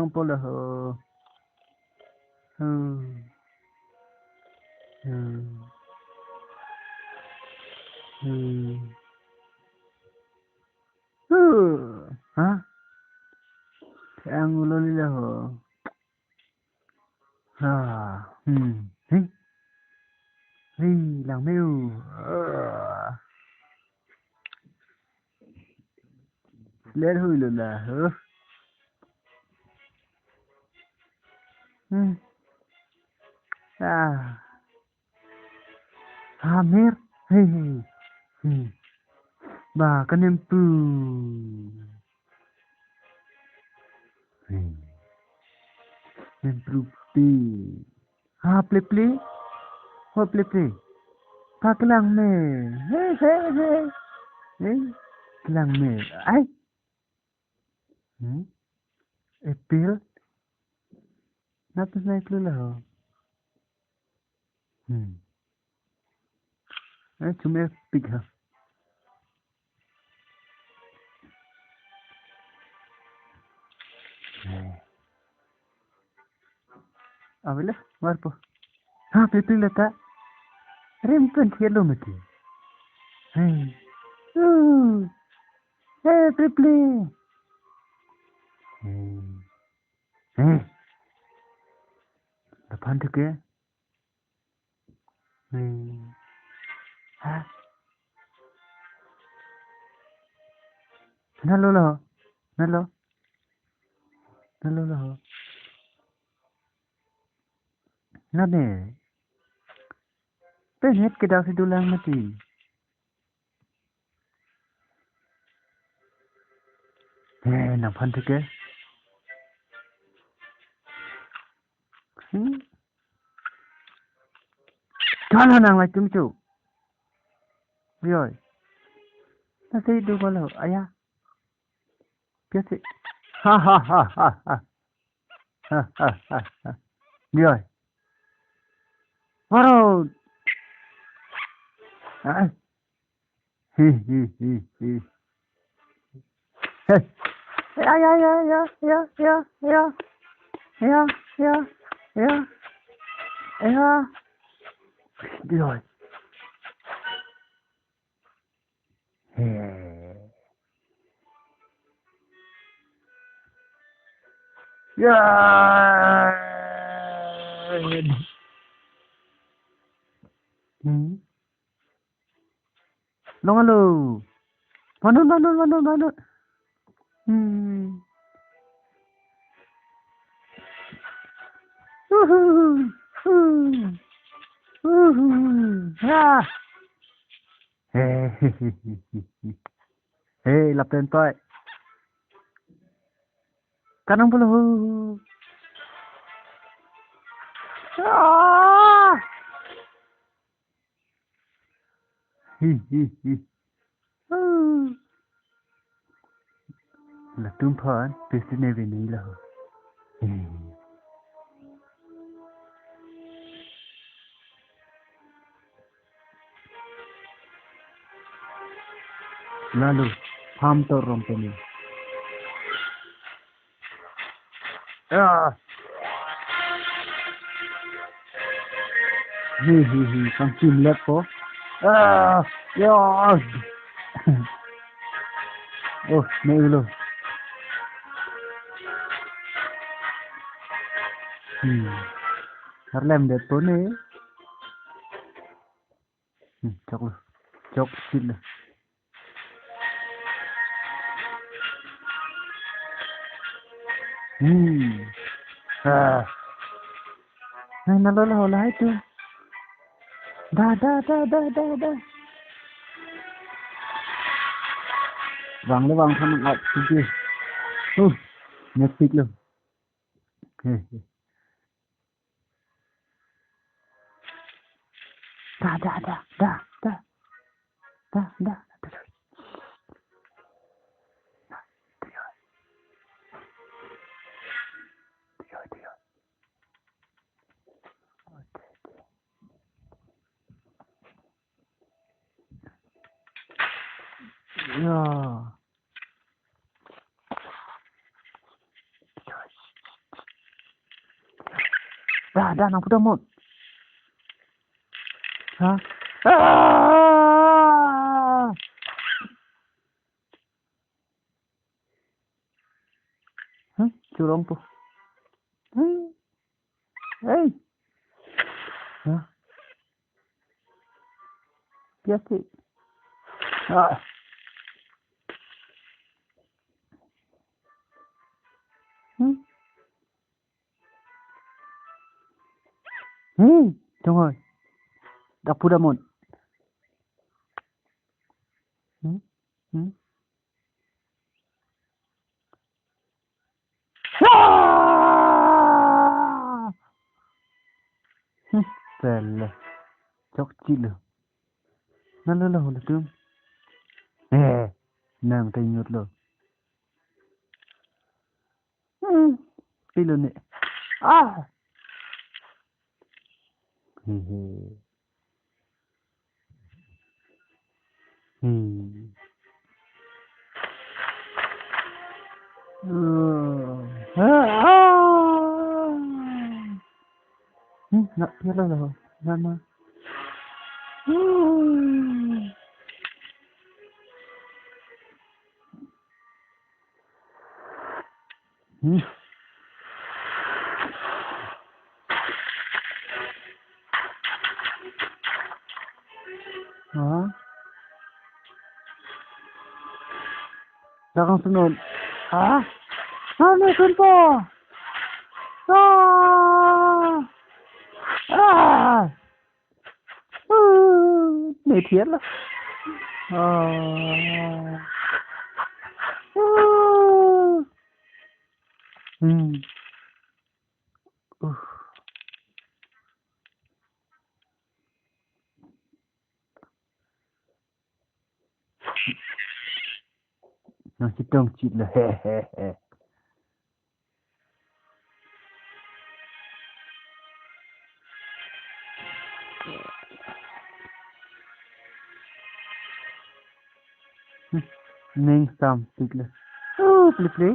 Kanong pula ho. Hmm. Hmm. Hmm. Hả? Ang ulo nila ho. Hey. Hey, lang mèo. Lên hui luôn là hả? À. Hamir. Hey. Ba kanem pu. Improve pi. Ha play. Ho play. Pa kelang me. Hey. Kelang me. Ai. April. Napis na iklo lah ho. Cuma pig ha. Awila, warpo. Ha, play lata. Rimpen yellow mati. Hey. Hey, play. Hey. Depan tu ke? Ha? Nalo lah. Nalo lah. Nane. Penhet ke dah sedulang mati. Depan tu ke? Jangan nang macam tu. Biar. Nanti du kalau ayah. Biasa. Ha. Biar. Waduh. Hi. Ya. Biar. Ya. Long alo. Manut. Ha. Hey, lap tên tôi. Kanang pula hu. Là tum phan, pesti ne veni lah. Lalu, farm to rompeni. Kang tim lep ko. Ya. Oh, ne ulo. Harlem det po ne. Chok sila. Ay, nalolola itu. Da. Wang sama ngat sige. Netflix lo. Da. Ya. Dah nak putar mod. Ha? Curang tu. Hey. Ha? Biasa. Đúng rồi. Đọc phụ một. Belle. Chọc chile. Nalala hula tum. Nang tayo nyot lo. Pilo ni. Hehe. Nak pilo lo. Nama. Jangan sunod. Ano sun po? Này thiệt lắm. Nó chỉ trông chị là he. Nên xong chị là play.